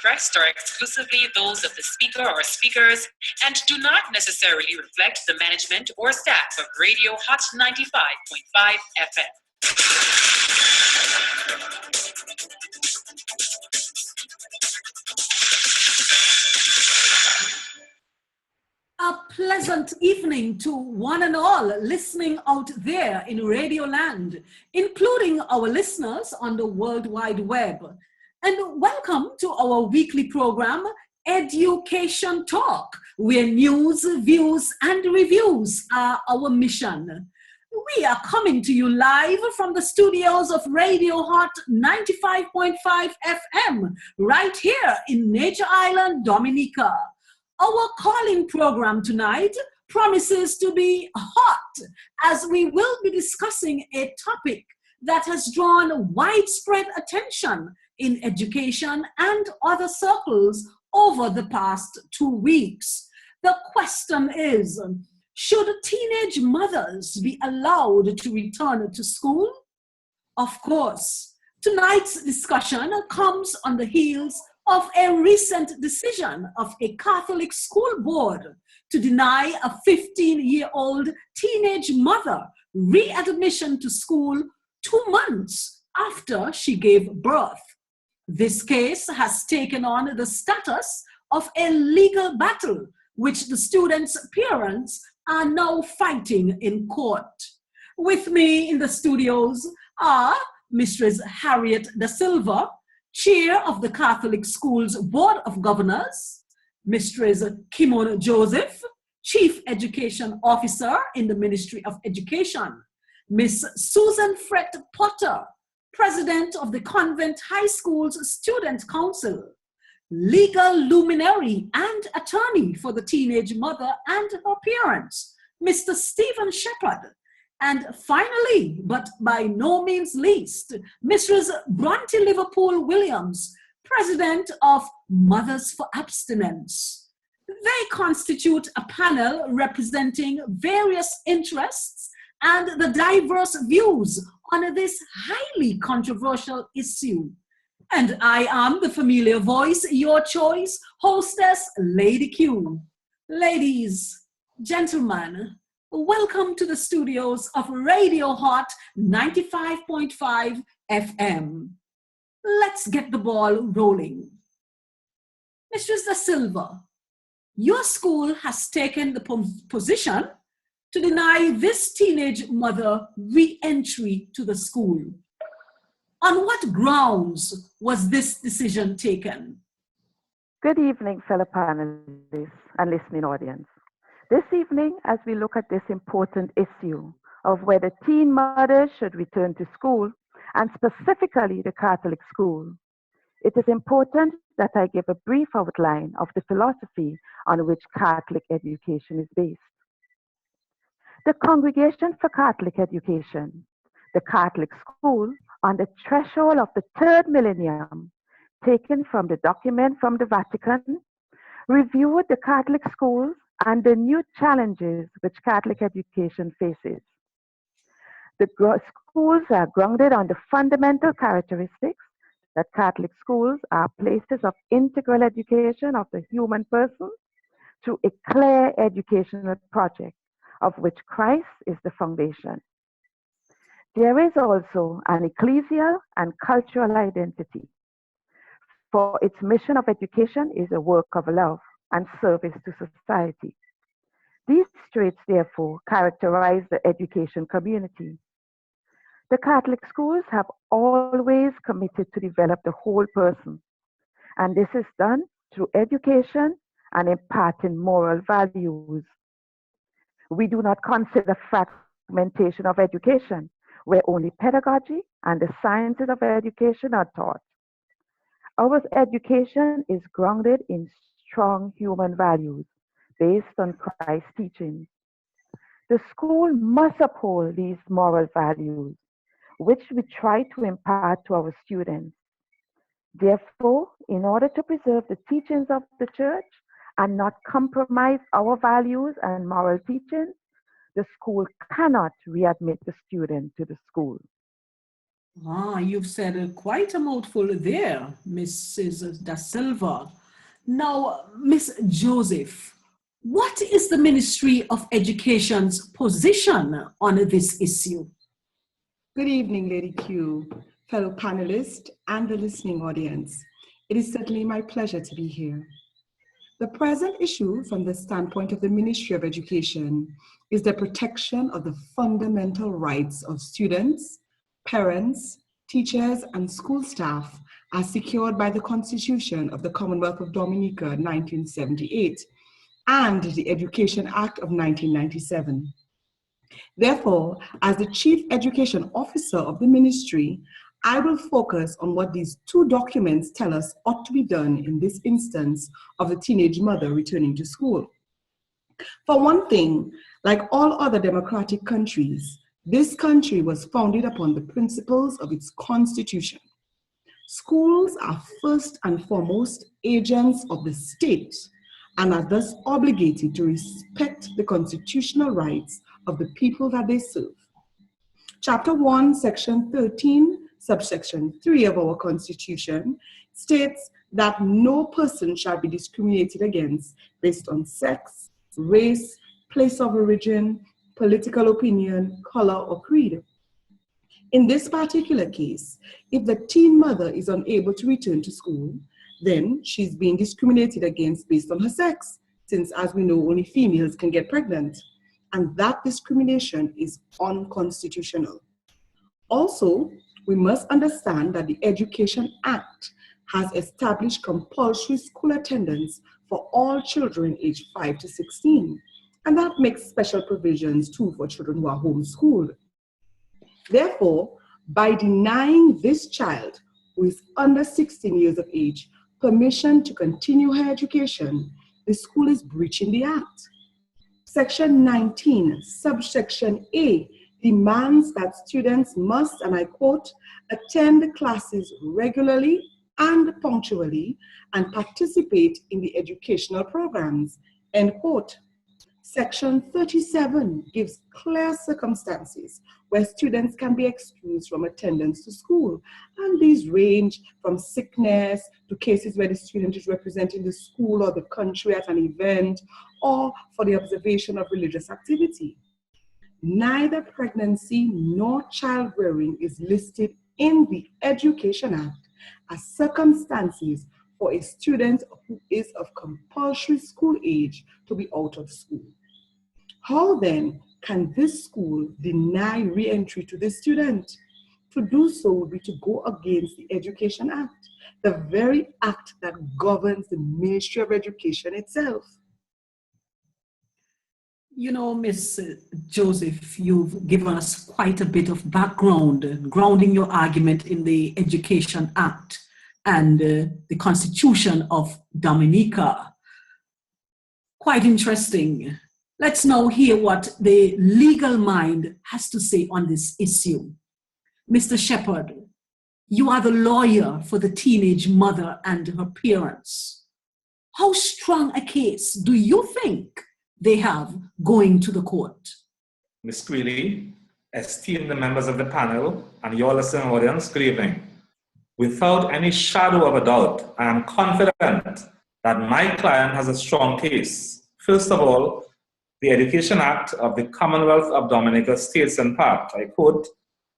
expressed are exclusively those of the speaker or speakers and do not necessarily reflect the management or staff of Radio Hott 95.5 FM. A pleasant evening to one and all listening out there in Radio Land, including our listeners on the World Wide Web. And welcome to our weekly program, Ed-U-Cation Talk, where news, views, and reviews are our mission. We are coming to you live from the studios of Radio Hott 95.5 FM, right here in Nature Island, Dominica. Our calling program tonight promises to be hot, as we will be discussing a topic that has drawn widespread attention in education and other circles over the past 2 weeks. The question is, should teenage mothers be allowed to return to school? Of course, tonight's discussion comes on the heels of a recent decision of a Catholic school board to deny a 15-year-old teenage mother readmission to school 2 months after she gave birth. This case has taken on the status of a legal battle, which the students' parents are now fighting in court. With me in the studios are Mistress Harriet Da Silva, Chair of the Catholic Schools Board of Governors, Mistress Kimon Joseph, Chief Education Officer in the Ministry of Education, Miss Susan Fret Potter, President of the Convent High School's Student Council, legal luminary and attorney for the teenage mother and her parents, Mr. Stephen Shepherd, and finally, but by no means least, Mrs. Bronte Liverpool Williams, President of Mothers for Abstinence. They constitute a panel representing various interests and the diverse views on this highly controversial issue. And I am the familiar voice, your choice, hostess, Lady Q. Ladies, gentlemen, welcome to the studios of Radio Hott 95.5 FM. Let's get the ball rolling. Mistress Da Silva, your school has taken the position to deny this teenage mother re-entry to the school. On what grounds was this decision taken? Good evening, fellow panelists and listening audience. This evening, as we look at this important issue of whether teen mothers should return to school, and specifically the Catholic school, it is important that I give a brief outline of the philosophy on which Catholic education is based. The Congregation for Catholic Education, the Catholic school, on the threshold of the third millennium, taken from the document from the Vatican, reviewed the Catholic schools and the new challenges which Catholic education faces. The schools are grounded on the fundamental characteristics that Catholic schools are places of integral education of the human person through a clear educational project of which Christ is the foundation. There is also an ecclesial and cultural identity, for its mission of education is a work of love and service to society. These traits, therefore, characterize the education community. The Catholic schools have always committed to develop the whole person, and this is done through education and imparting moral values. We do not consider fragmentation of education, where only pedagogy and the sciences of education are taught. Our education is grounded in strong human values based on Christ's teachings. The school must uphold these moral values, which we try to impart to our students. Therefore, in order to preserve the teachings of the Church and not compromise our values and moral teachings, the school cannot readmit the student to the school. Ah, you've said quite a mouthful there, Mrs. Da Silva. Now, Miss Joseph, what is the Ministry of Education's position on this issue? Good evening, Lady Q, fellow panelists, and the listening audience. It is certainly my pleasure to be here. The present issue from the standpoint of the Ministry of Education is the protection of the fundamental rights of students, parents, teachers, and school staff as secured by the Constitution of the Commonwealth of Dominica 1978 and the Ed-U-Cation Act of 1997. Therefore, as the Chief Education Officer of the ministry, I will focus on what these two documents tell us ought to be done in this instance of the teenage mother returning to school. For one thing, like all other democratic countries, this country was founded upon the principles of its constitution. Schools are first and foremost agents of the state and are thus obligated to respect the constitutional rights of the people that they serve. Chapter 1, Section 13, subsection 3 of our Constitution states that no person shall be discriminated against based on sex, race, place of origin, political opinion, color, or creed. In this particular case, if the teen mother is unable to return to school, then she's being discriminated against based on her sex, since as we know, only females can get pregnant. And that discrimination is unconstitutional. Also, we must understand that the Ed-U-Cation Act has established compulsory school attendance for all children aged 5 to 16, and that makes special provisions too for children who are homeschooled. Therefore, by denying this child who is under 16 years of age permission to continue her education, the school is breaching the Act. Section 19, subsection A, demands that students must, and I quote, attend classes regularly and punctually and participate in the educational programs, end quote. Section 37 gives clear circumstances where students can be excused from attendance to school, and these range from sickness to cases where the student is representing the school or the country at an event, or for the observation of religious activity. Neither pregnancy nor childbearing is listed in the Ed-U-Cation Act as circumstances for a student who is of compulsory school age to be out of school. How then can this school deny re-entry to this student? To do so would be to go against the Ed-U-Cation Act, the very act that governs the Ministry of Education itself. You know, Miss Joseph, you've given us quite a bit of background, grounding your argument in the Ed-U-Cation Act and the Constitution of Dominica. Quite interesting. Let's now hear what the legal mind has to say on this issue. Mr. Shepherd, you are the lawyer for the teenage mother and her parents. How strong a case do you think they have going to the court? Ms. Greeley, esteemed members of the panel, and your listening audience, good evening. Without any shadow of a doubt, I am confident that my client has a strong case. First of all, the Ed-U-Cation Act of the Commonwealth of Dominica states in part, I quote,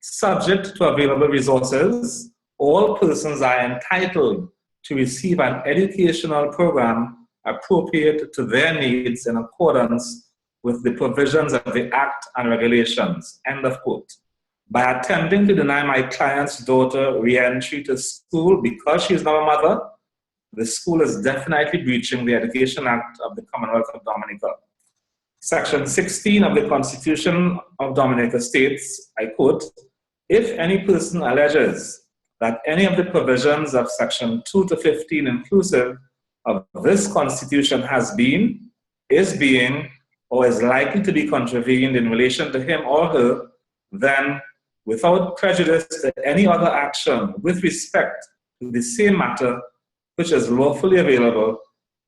subject to available resources, all persons are entitled to receive an educational program appropriate to their needs in accordance with the provisions of the Act and regulations, end of quote. By attempting to deny my client's daughter re-entry to school because she is now a mother, the school is definitely breaching the Ed-U-Cation Act of the Commonwealth of Dominica. Section 16 of the Constitution of Dominica states, I quote, if any person alleges that any of the provisions of Section 2 to 15 inclusive of this Constitution has been, is being, or is likely to be contravened in relation to him or her, then without prejudice to any other action with respect to the same matter which is lawfully available,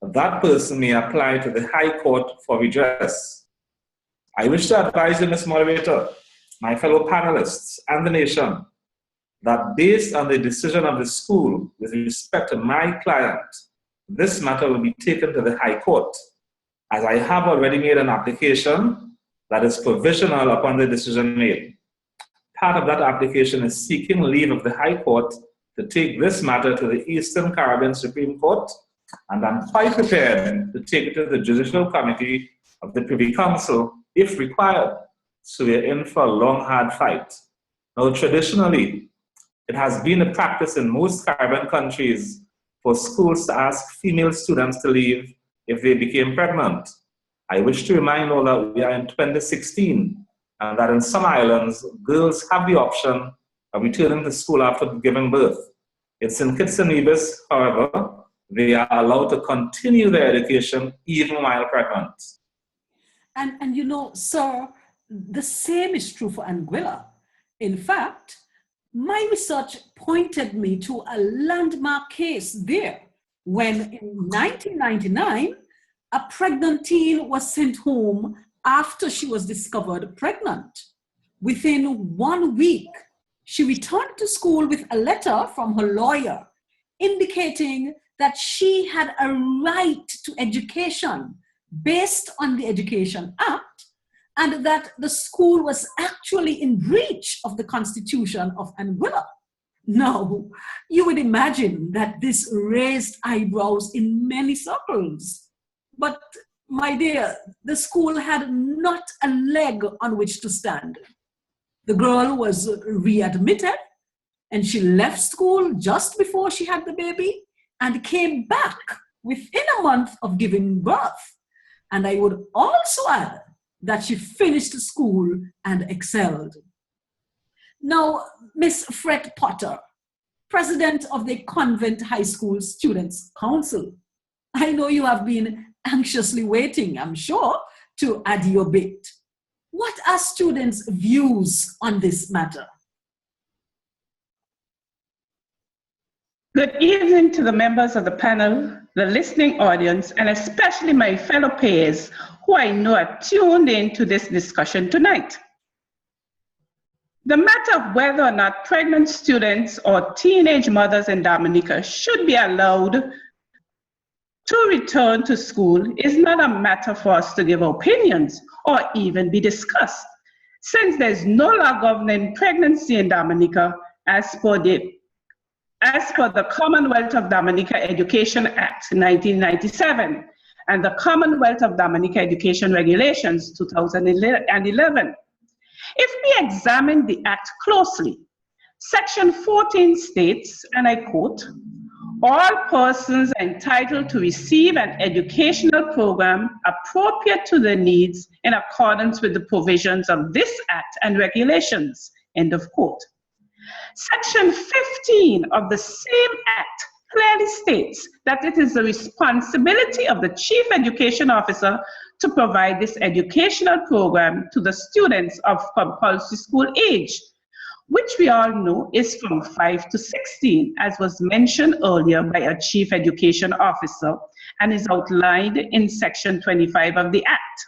that person may apply to the High Court for redress. I wish to advise you, Ms. Moderator, my fellow panelists, and the nation, that based on the decision of the school with respect to my client, this matter will be taken to the High Court, as I have already made an application that is provisional upon the decision made. Part of that application is seeking leave of the High Court to take this matter to the Eastern Caribbean Supreme Court, and I'm quite prepared to take it to the Judicial Committee of the Privy Council if required. So we're in for a long, hard fight. Now, traditionally, it has been a practice in most Caribbean countries for schools to ask female students to leave if they became pregnant. I wish to remind all that we are in 2016 and that in some islands, girls have the option of returning to school after giving birth. It's in Kitts and Nevis, however, they are allowed to continue their education even while pregnant. And you know, sir, the same is true for Anguilla. In fact, my research pointed me to a landmark case there when in 1999, a pregnant teen was sent home after she was discovered pregnant. Within 1 week, she returned to school with a letter from her lawyer indicating that she had a right to education based on the Education Act, and that the school was actually in breach of the Constitution of Anguilla. Now, you would imagine that this raised eyebrows in many circles. But, my dear, the school had not a leg on which to stand. The girl was readmitted, and she left school just before she had the baby and came back within a month of giving birth. And I would also add that she finished school and excelled. Now, Miss Fred Potter, president of the Convent High School Students' Council, I know you have been anxiously waiting, I'm sure, to add your bit. What are students' views on this matter? Good evening to the members of the panel, the listening audience, and especially my fellow peers who I know are tuned in to this discussion tonight. The matter of whether or not pregnant students or teenage mothers in Dominica should be allowed to return to school is not a matter for us to give opinions or even be discussed, since there's no law governing pregnancy in Dominica as per the Commonwealth of Dominica Education Act 1997 and the Commonwealth of Dominica Education Regulations 2011. If we examine the Act closely, Section 14 states, and I quote, "All persons are entitled to receive an educational program appropriate to their needs in accordance with the provisions of this Act and regulations," end of quote. Section 15 of the same Act clearly states that it is the responsibility of the Chief Education Officer to provide this educational program to the students of compulsory school age, which we all know is from 5 to 16, as was mentioned earlier by a Chief Education Officer, and is outlined in Section 25 of the Act.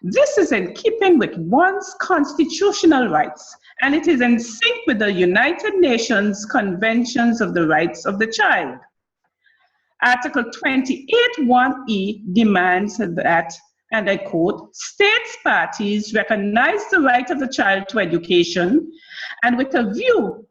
This is in keeping with one's constitutional rights, and it is in sync with the United Nations Conventions of the Rights of the Child. Article 28(1)(e) demands that, and I quote, "States parties recognize the right of the child to education, and with a view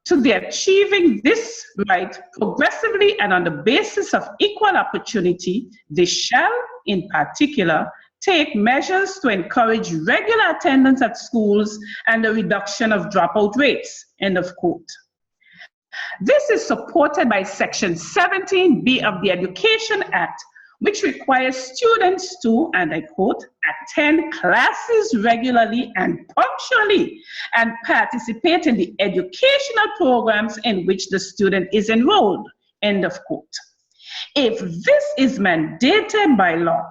to the achieving this right progressively and on the basis of equal opportunity, they shall, in particular, take measures to encourage regular attendance at schools and the reduction of dropout rates," end of quote. This is supported by Section 17B of the Education Act, which requires students to, and I quote, "attend classes regularly and punctually and participate in the educational programs in which the student is enrolled," end of quote. If this is mandated by law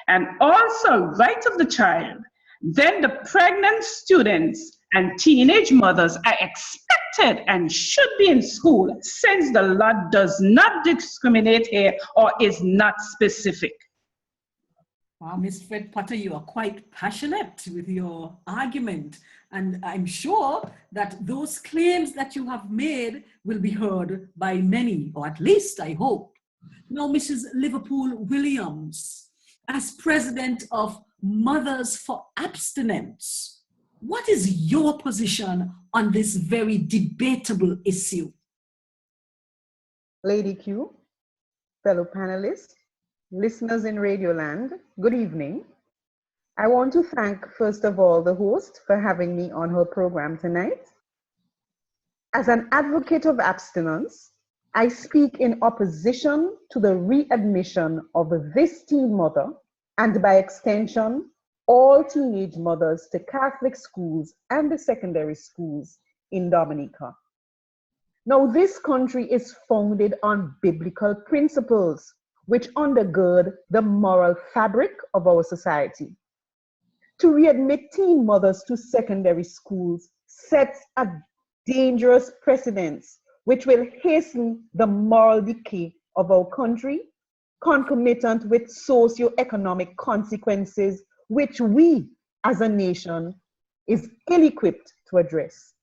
and also right of the child, then the pregnant students and teenage mothers are expected and should be in school, since the law does not discriminate here or is not specific. Wow, Ms. Fred Potter, you are quite passionate with your argument. And I'm sure that those claims that you have made will be heard by many, or at least I hope. Now, Mrs. Liverpool Williams, as president of Mothers for Abstinence, what is your position on this very debatable issue? Lady Q, fellow panelists, listeners in Radio Land, good evening. I want to thank, first of all, the host for having me on her program tonight. As an advocate of abstinence, I speak in opposition to the readmission of this teen mother, and by extension, all teenage mothers to Catholic schools and the secondary schools in Dominica. Now, this country is founded on biblical principles which undergird the moral fabric of our society. To readmit teen mothers to secondary schools sets a dangerous precedence which will hasten the moral decay of our country, concomitant with socio-economic consequences which we as a nation is ill-equipped to address.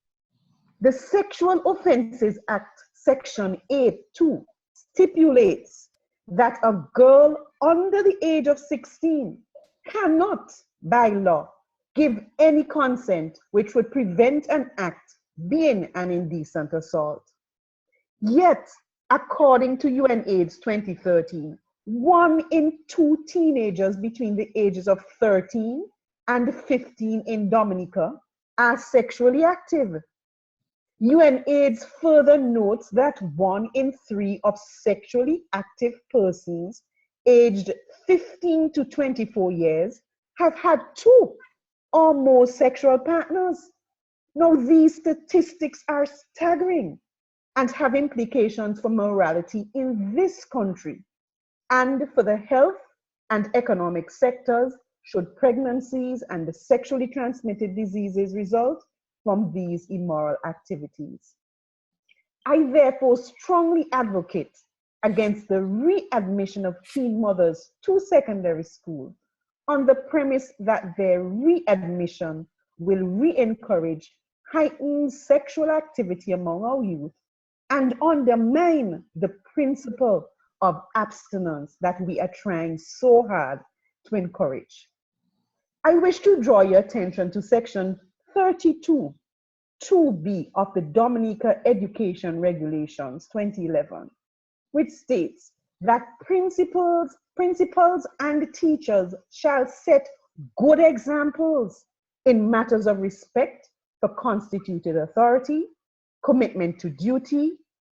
The Sexual Offences Act, Section 8.2, stipulates that a girl under the age of 16 cannot, by law, give any consent which would prevent an act being an indecent assault. Yet, according to UNAIDS 2013, 1 in 2 teenagers between the ages of 13 and 15 in Dominica are sexually active. UNAIDS further notes that 1 in 3 of sexually active persons aged 15 to 24 years have had 2 or more sexual partners. Now, these statistics are staggering and have implications for morality in this country and for the health and economic sectors should pregnancies and the sexually transmitted diseases result from these immoral activities. I therefore strongly advocate against the readmission of teen mothers to secondary school on the premise that their readmission will re-encourage heightened sexual activity among our youth and undermine the principle of abstinence that we are trying so hard to encourage. I wish to draw your attention to Section 32, 2B of the Dominica Education Regulations 2011, which states that principals and teachers shall set good examples in matters of respect for constituted authority, commitment to duty,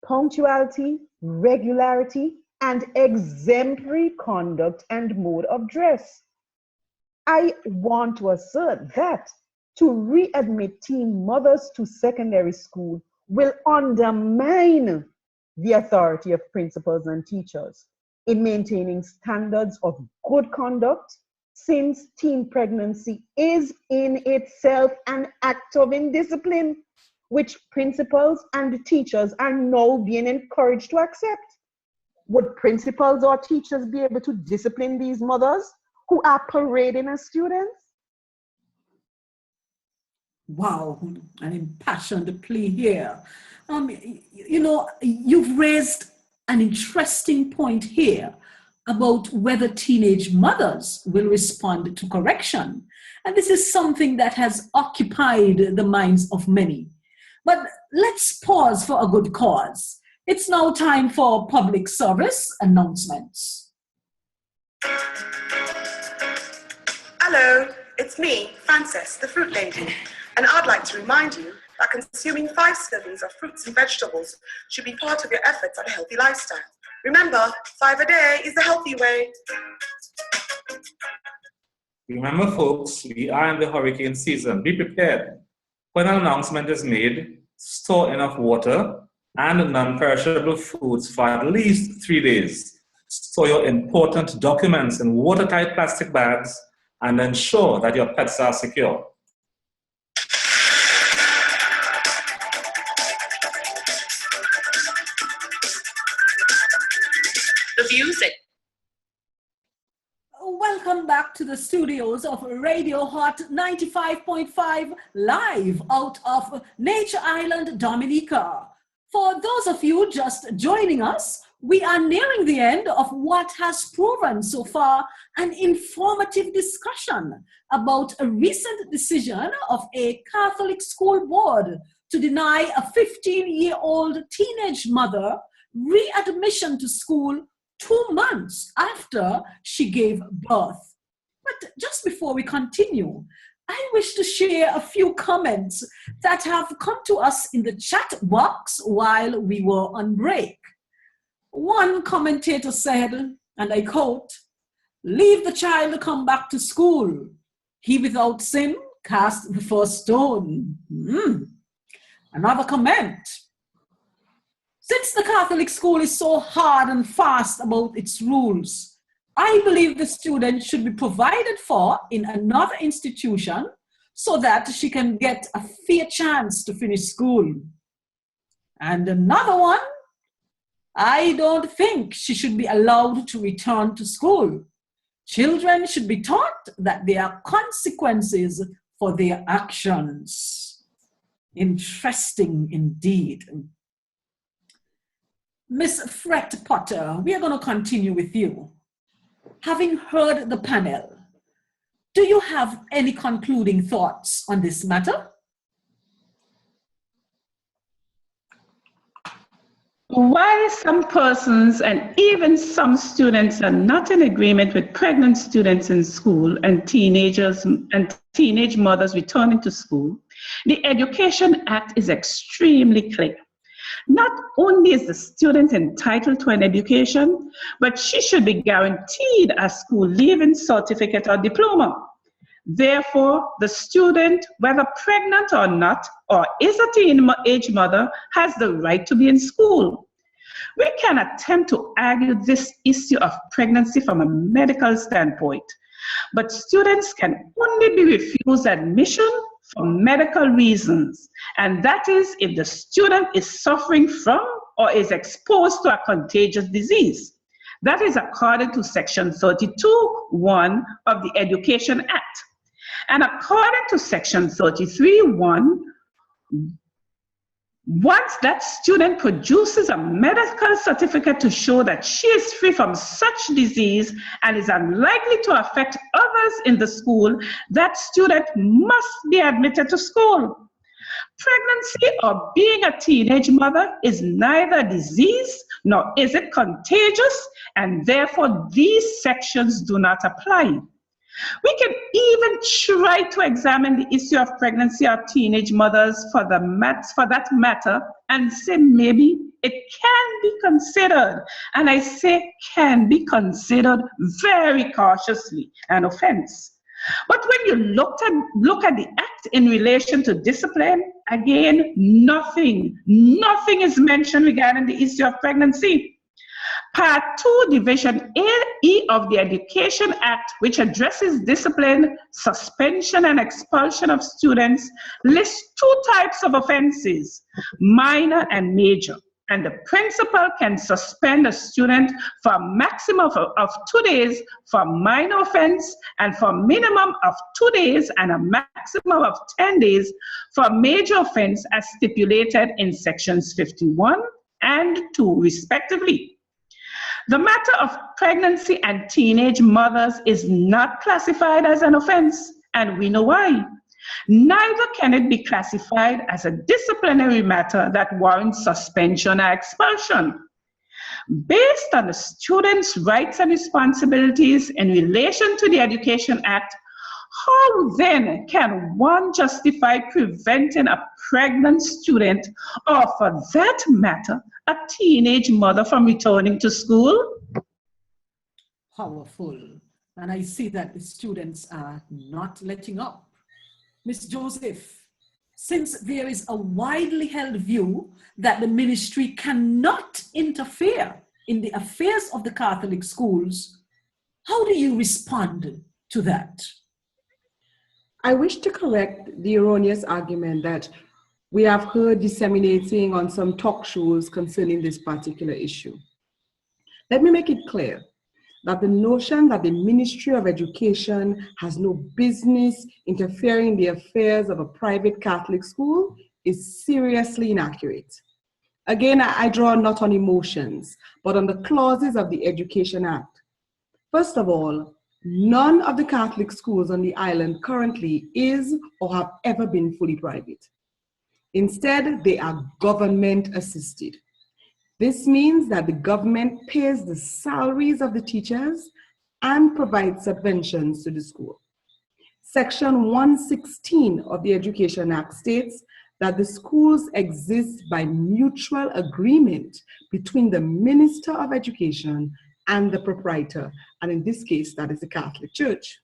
punctuality, regularity, and exemplary conduct and mode of dress. I want to assert that to readmit teen mothers to secondary school will undermine the authority of principals and teachers in maintaining standards of good conduct, since teen pregnancy is in itself an act of indiscipline, which principals and teachers are now being encouraged to accept. Would principals or teachers be able to discipline these mothers who are parading as students? Wow, an impassioned plea here. You know, you've raised an interesting point here about whether teenage mothers will respond to correction. And this is something that has occupied the minds of many. But let's pause for a good cause. It's now time for public service announcements. Hello, it's me, Frances, the fruit lady, and I'd like to remind you that consuming 5 servings of fruits and vegetables should be part of your efforts at a healthy lifestyle. Remember, 5 a day is the healthy way. Remember, folks, we are in the hurricane season. Be prepared. When an announcement is made, store enough water and non-perishable foods for at least 3 days. Store your important documents in watertight plastic bags and ensure that your pets are secure. The views that Welcome back back to the studios of Radio Hott 95.5 live out of Nature Island, Dominica. For those of you just joining us, we are nearing the end of what has proven so far an informative discussion about a recent decision of a Catholic school board to deny a 15-year-old teenage mother readmission to school 2 months after she gave birth. But just before we continue, I wish to share a few comments that have come to us in the chat box while we were on break. One commentator said, and I quote, "Leave the child come back to school. He without sin cast the first stone." Another comment, "Since the Catholic school is so hard and fast about its rules, I believe the student should be provided for in another institution so that she can get a fair chance to finish school." And another one, "I don't think she should be allowed to return to school. Children should be taught that there are consequences for their actions." Interesting indeed. Miss Fret Potter, we are going to continue with you. Having heard the panel, do you have any concluding thoughts on this matter? Why some persons and even some students are not in agreement with pregnant students in school and teenagers and teenage mothers returning to school, the Ed-U-Cation Act is extremely clear. Not only is the student entitled to an education, but she should be guaranteed a school leaving certificate or diploma. Therefore, the student, whether pregnant or not, or is a teenage mother, has the right to be in school. We can attempt to argue this issue of pregnancy from a medical standpoint, but students can only be refused admission for medical reasons, and that is if the student is suffering from or is exposed to a contagious disease. That is according to Section 32(1) of the Ed-U-Cation Act. And according to Section 33(1), once that student produces a medical certificate to show that she is free from such disease and is unlikely to affect others in the school, that student must be admitted to school. Pregnancy or being a teenage mother is neither a disease nor is it contagious, and therefore these sections do not apply. We can even try to examine the issue of pregnancy of teenage mothers for that matter and say maybe it can be considered, and I say can be considered very cautiously, an offense. But when you look at the act in relation to discipline, again, nothing is mentioned regarding the issue of pregnancy. Part 2, Division E of the Ed-U-Cation Act, which addresses discipline, suspension, and expulsion of students, lists 2 types of offenses, minor and major. And the principal can suspend a student for a maximum of 2 days for minor offense and for a minimum of 2 days and a maximum of 10 days for major offense as stipulated in Sections 51 and 2 respectively. The matter of pregnancy and teenage mothers is not classified as an offense, and we know why. Neither can it be classified as a disciplinary matter that warrants suspension or expulsion. Based on the student's rights and responsibilities in relation to the Ed-U-Cation Act, how then can one justify preventing a pregnant student, or for that matter, a teenage mother from returning to school? Powerful. And I see that the students are not letting up. Ms. Joseph, since there is a widely held view that the ministry cannot interfere in the affairs of the Catholic schools, how do you respond to that? I wish to correct the erroneous argument that we have heard disseminating on some talk shows concerning this particular issue. Let me make it clear that the notion that the Ministry of Education has no business interfering in the affairs of a private Catholic school is seriously inaccurate. Again, I draw not on emotions, but on the clauses of the Education Act. First of all, none of the Catholic schools on the island currently is or have ever been fully private. Instead, they are government assisted. This means that the government pays the salaries of the teachers and provides subventions to the school. Section 116 of the Education Act states that the schools exist by mutual agreement between the Minister of Education and the proprietor, and in this case, that is the Catholic Church.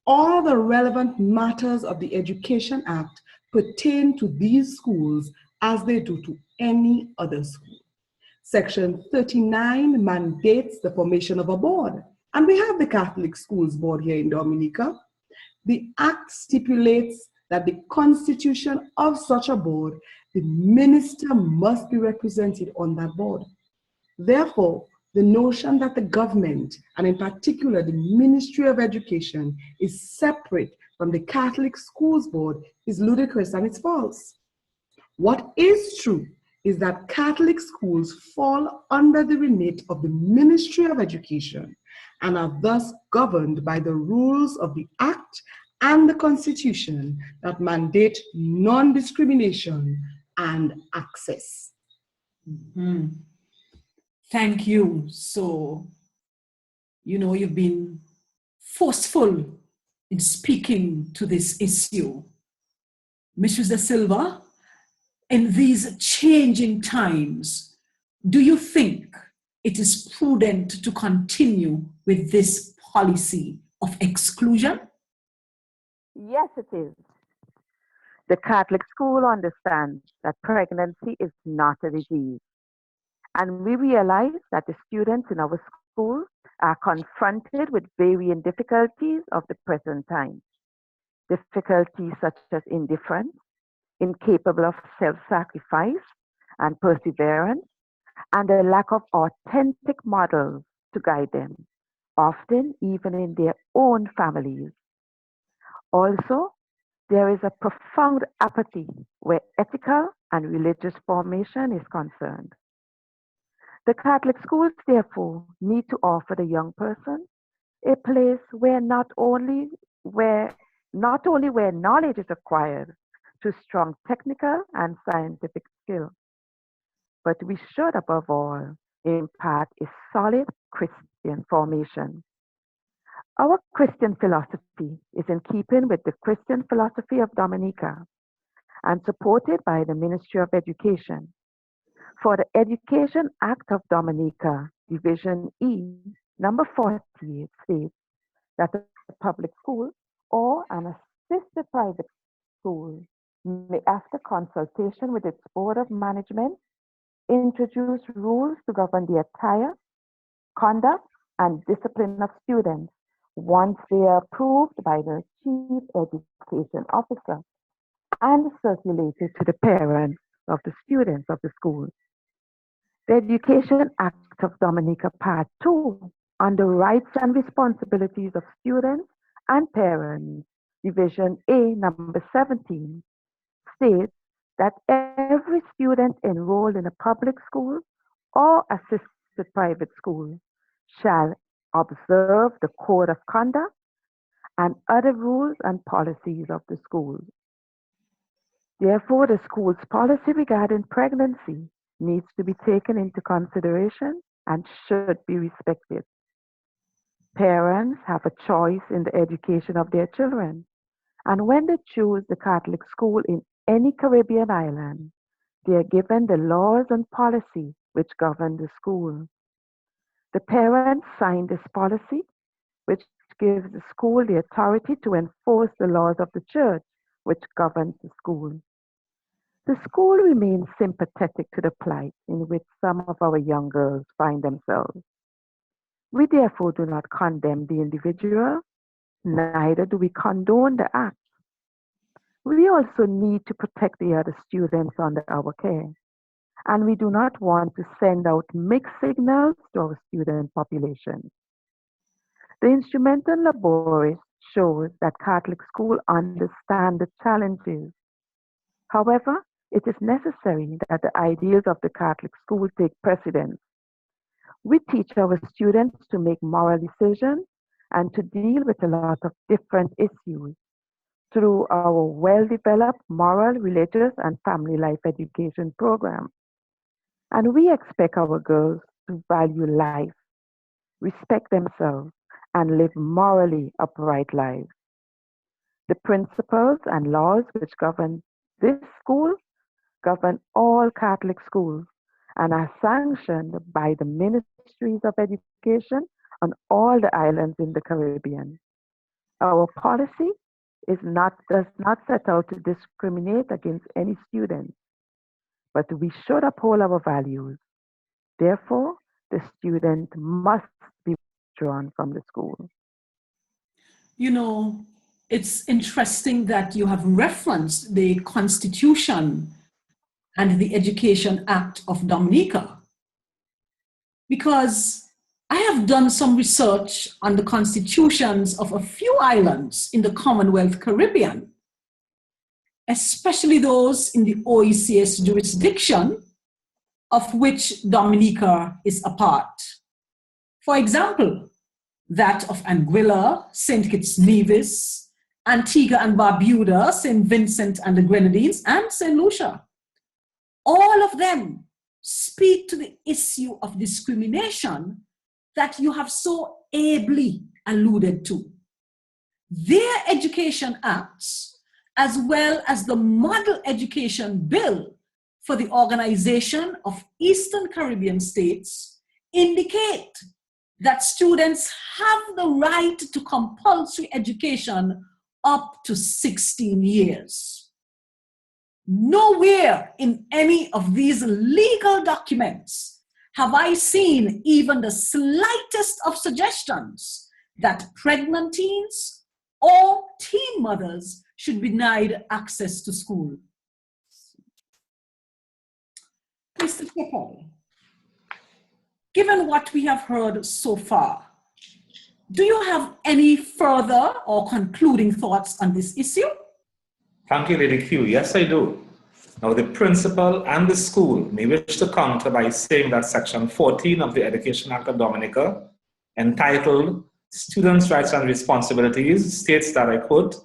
All the relevant matters of the Education Act pertain to these schools as they do to any other school. Section 39 mandates the formation of a board, and we have the Catholic Schools Board here in Dominica. The Act stipulates that the constitution of such a board, the minister must be represented on that board. Therefore, the notion that the government, and in particular the Ministry of Education, is separate from the Catholic Schools Board is ludicrous and it's false. What is true is that Catholic schools fall under the remit of the Ministry of Education and are thus governed by the rules of the Act and the Constitution that mandate non-discrimination and access. Mm-hmm. Thank you. So, you've been forceful in speaking to this issue. Mrs. Da Silva, in these changing times, do you think it is prudent to continue with this policy of exclusion? Yes, it is. The Catholic school understands that pregnancy is not a disease. And we realize that the students in our school are confronted with varying difficulties of the present time. Difficulties such as indifference, incapable of self-sacrifice and perseverance, and a lack of authentic models to guide them, often even in their own families. Also, there is a profound apathy where ethical and religious formation is concerned. The Catholic schools, therefore, need to offer the young person a place where not only where knowledge is acquired to strong technical and scientific skill, but we should, above all, impart a solid Christian formation. Our Christian philosophy is in keeping with the Christian philosophy of Dominica and supported by the Ministry of Education. For the Education Act of Dominica, Division E, number 48 states that a public school or an assisted private school may, after consultation with its Board of Management, introduce rules to govern the attire, conduct, and discipline of students once they are approved by the Chief Education Officer and circulated to the parents of the students of the school. The Education Act of Dominica Part 2 on the rights and responsibilities of students and parents, Division A, number 17, states that every student enrolled in a public school or assisted private school shall observe the code of conduct and other rules and policies of the school. Therefore, the school's policy regarding pregnancy needs to be taken into consideration and should be respected. Parents have a choice in the education of their children, and when they choose the Catholic school in any Caribbean island, they are given the laws and policy which govern the school. The parents sign this policy, which gives the school the authority to enforce the laws of the church which governs the school. The school remains sympathetic to the plight in which some of our young girls find themselves. We therefore do not condemn the individual, neither do we condone the act. We also need to protect the other students under our care, and we do not want to send out mixed signals to our student population. The instrumental laboratory shows that Catholic schools understand the challenges. However, it is necessary that the ideals of the Catholic school take precedence. We teach our students to make moral decisions and to deal with a lot of different issues through our well-developed moral, religious, and family life education program. And we expect our girls to value life, respect themselves, and live morally upright lives. The principles and laws which govern this school govern all Catholic schools and are sanctioned by the ministries of education on all the islands in the Caribbean. Our policy does not set out to discriminate against any student, but we should uphold our values. Therefore, the student must be withdrawn from the school. You know, it's interesting that you have referenced the Constitution and the Education Act of Dominica, because I have done some research on the constitutions of a few islands in the Commonwealth Caribbean, especially those in the OECS jurisdiction, of which Dominica is a part. For example, that of Anguilla, St. Kitts Nevis, Antigua and Barbuda, St. Vincent and the Grenadines, and St. Lucia. All of them speak to the issue of discrimination that you have so ably alluded to. Their education acts, as well as the Model Education Bill for the Organization of Eastern Caribbean States, indicate that students have the right to compulsory education up to 16 years. Nowhere in any of these legal documents have I seen even the slightest of suggestions that pregnant teens or teen mothers should be denied access to school. Mr. Keppel, given what we have heard so far, do you have any further or concluding thoughts on this issue? Thank you, Lady Q. Yes, I do. Now, the principal and the school may wish to counter by saying that Section 14 of the Education Act of Dominica, entitled Students' Rights and Responsibilities, states that, I quote,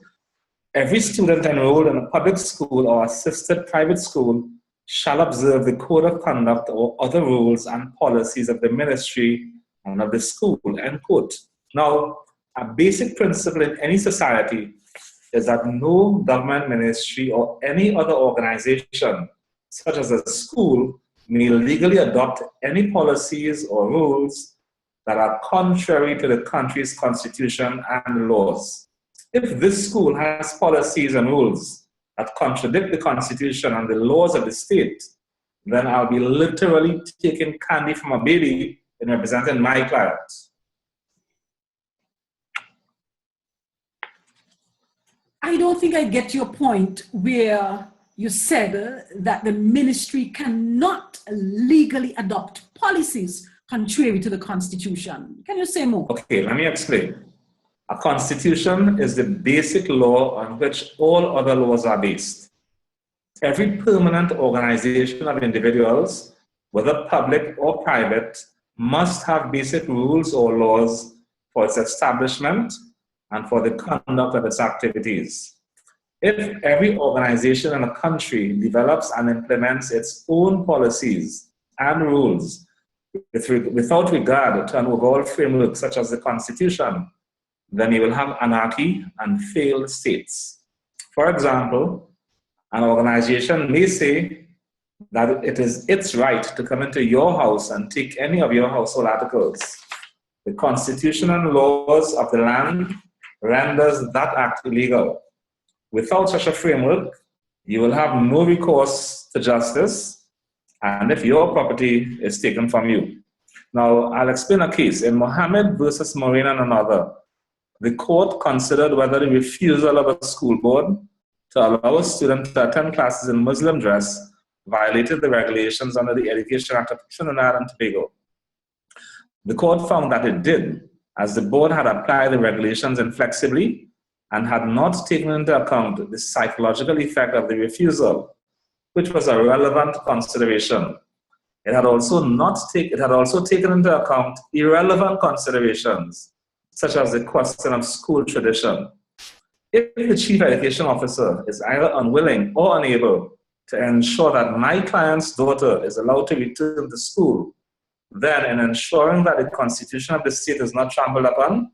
"Every student enrolled in a public school or assisted private school shall observe the code of conduct or other rules and policies of the ministry and of the school," end quote. Now, a basic principle in any society is that no government ministry or any other organization, such as a school, may legally adopt any policies or rules that are contrary to the country's constitution and laws. If this school has policies and rules that contradict the constitution and the laws of the state, then I'll be literally taking candy from a baby in representing my client. I don't think I get your point where you said that the ministry cannot legally adopt policies contrary to the Constitution. Can you say more? Okay, let me explain. A constitution is the basic law on which all other laws are based. Every permanent organization of individuals, whether public or private, must have basic rules or laws for its establishment and for the conduct of its activities. If every organization in a country develops and implements its own policies and rules without regard to an overall framework such as the Constitution, then you will have anarchy and failed states. For example, an organization may say that it is its right to come into your house and take any of your household articles. The Constitution and laws of the land renders that act illegal. Without such a framework, you will have no recourse to justice, and if your property is taken from you. Now, I'll explain a case. In Mohammed versus Moraine and another, the court considered whether the refusal of a school board to allow a student to attend classes in Muslim dress violated the regulations under the Education Act of Trinidad and Tobago. The court found that it did, as the board had applied the regulations inflexibly and had not taken into account the psychological effect of the refusal, which was a relevant consideration. It had also taken into account irrelevant considerations, such as the question of school tradition. If the Chief Education Officer is either unwilling or unable to ensure that my client's daughter is allowed to return to school, then in ensuring that the Constitution of the state is not trampled upon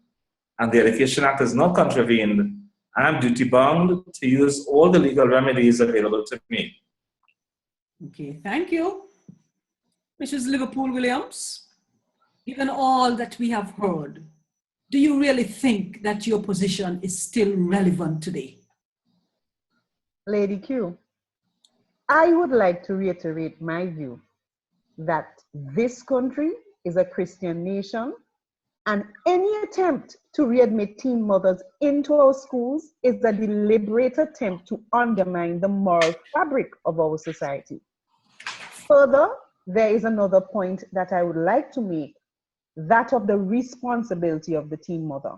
and the Education Act is not contravened, I am duty-bound to use all the legal remedies available to me. Okay, thank you. Mrs. Liverpool-Williams, given all that we have heard, do you really think that your position is still relevant today? Lady Q, I would like to reiterate my view that this country is a Christian nation, and any attempt to readmit teen mothers into our schools is a deliberate attempt to undermine the moral fabric of our society. Further, there is another point that I would like to make, that of the responsibility of the teen mother.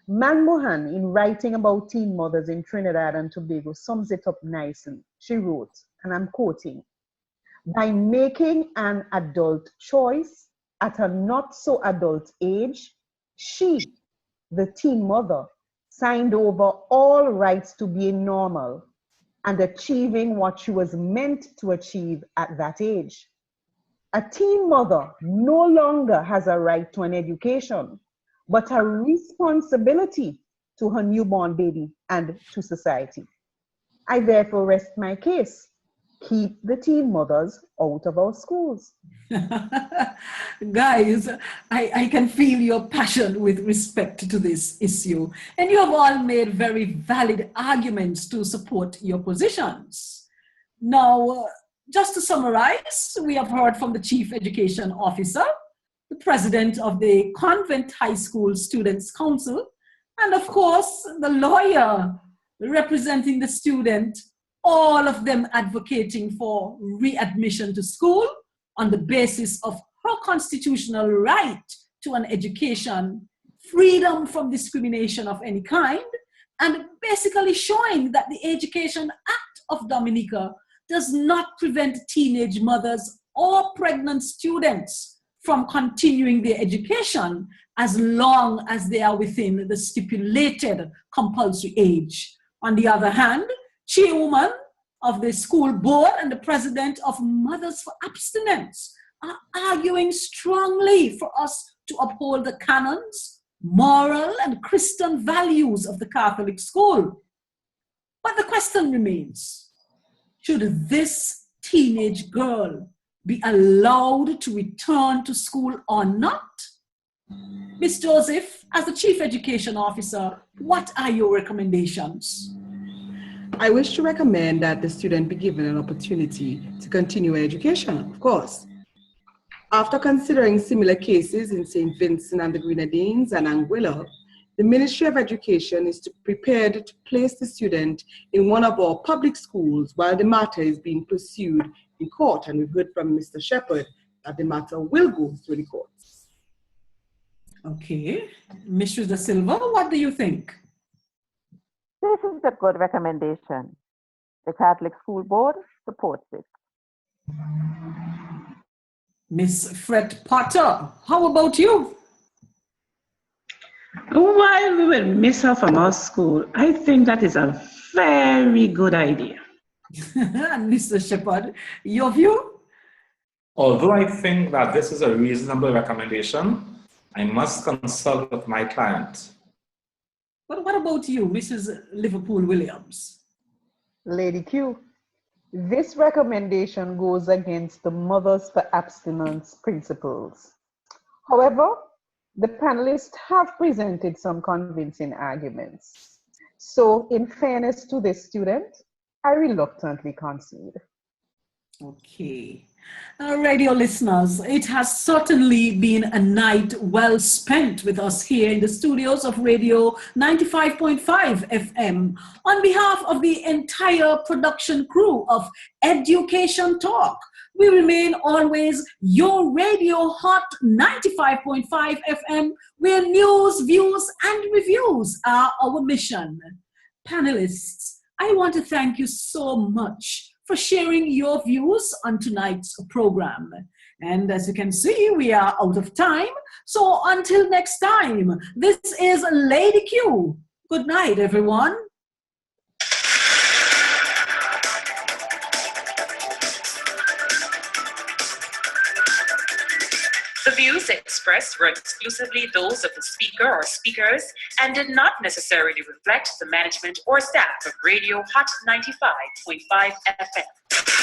Manmohan, in writing about teen mothers in Trinidad and Tobago, sums it up nicely. She wrote, and I'm quoting, "By making an adult choice at a not so adult age, she, the teen mother, signed over all rights to being normal and achieving what she was meant to achieve at that age. A teen mother no longer has a right to an education, but a responsibility to her newborn baby and to society. I therefore rest my case. Keep the teen mothers out of our schools." Guys, I can feel your passion with respect to this issue, and you have all made very valid arguments to support your positions. Now, just to summarize, we have heard from the Chief Education Officer, the President of the Convent High School Students' Council, and of course, the lawyer representing the student, all of them advocating for readmission to school on the basis of her constitutional right to an education, freedom from discrimination of any kind, and basically showing that the Education Act of Dominica does not prevent teenage mothers or pregnant students from continuing their education as long as they are within the stipulated compulsory age. On the other hand, chairwoman of the school board and the president of Mothers for Abstinence are arguing strongly for us to uphold the canons, moral and Christian values of the Catholic school. But the question remains, should this teenage girl be allowed to return to school or not? Ms. Joseph, as the Chief Education Officer, what are your recommendations? I wish to recommend that the student be given an opportunity to continue education, of course. After considering similar cases in St. Vincent and the Grenadines and Anguilla, the Ministry of Education is prepared to place the student in one of our public schools while the matter is being pursued in court. And we've heard from Mr. Shepherd that the matter will go through the courts. Okay. Mrs. Da Silva, what do you think? This is a good recommendation. The Catholic School Board supports it. Miss Fred Potter, how about you? While we will miss her from our school, I think that is a very good idea. And Mr. Shepherd, your view? Although I think that this is a reasonable recommendation, I must consult with my client. But what about you, Mrs. Liverpool-Williams? Lady Q, this recommendation goes against the Mothers for Abstinence principles. However, the panelists have presented some convincing arguments. So in fairness to this student, I reluctantly concede. Okay. Radio listeners, it has certainly been a night well spent with us here in the studios of Radio 95.5 FM. On behalf of the entire production crew of Ed-U-Cation Talk, We remain always your radio Hot 95.5 FM, where news, views, and reviews are our mission. Panelists, I want to thank you so much for sharing your views on tonight's program. And as you can see, we are out of time. So until next time, this is Lady Q. Good night, everyone. The views expressed were exclusively those of the speaker or speakers and did not necessarily reflect the management or staff of Radio Hot 95.5 FM.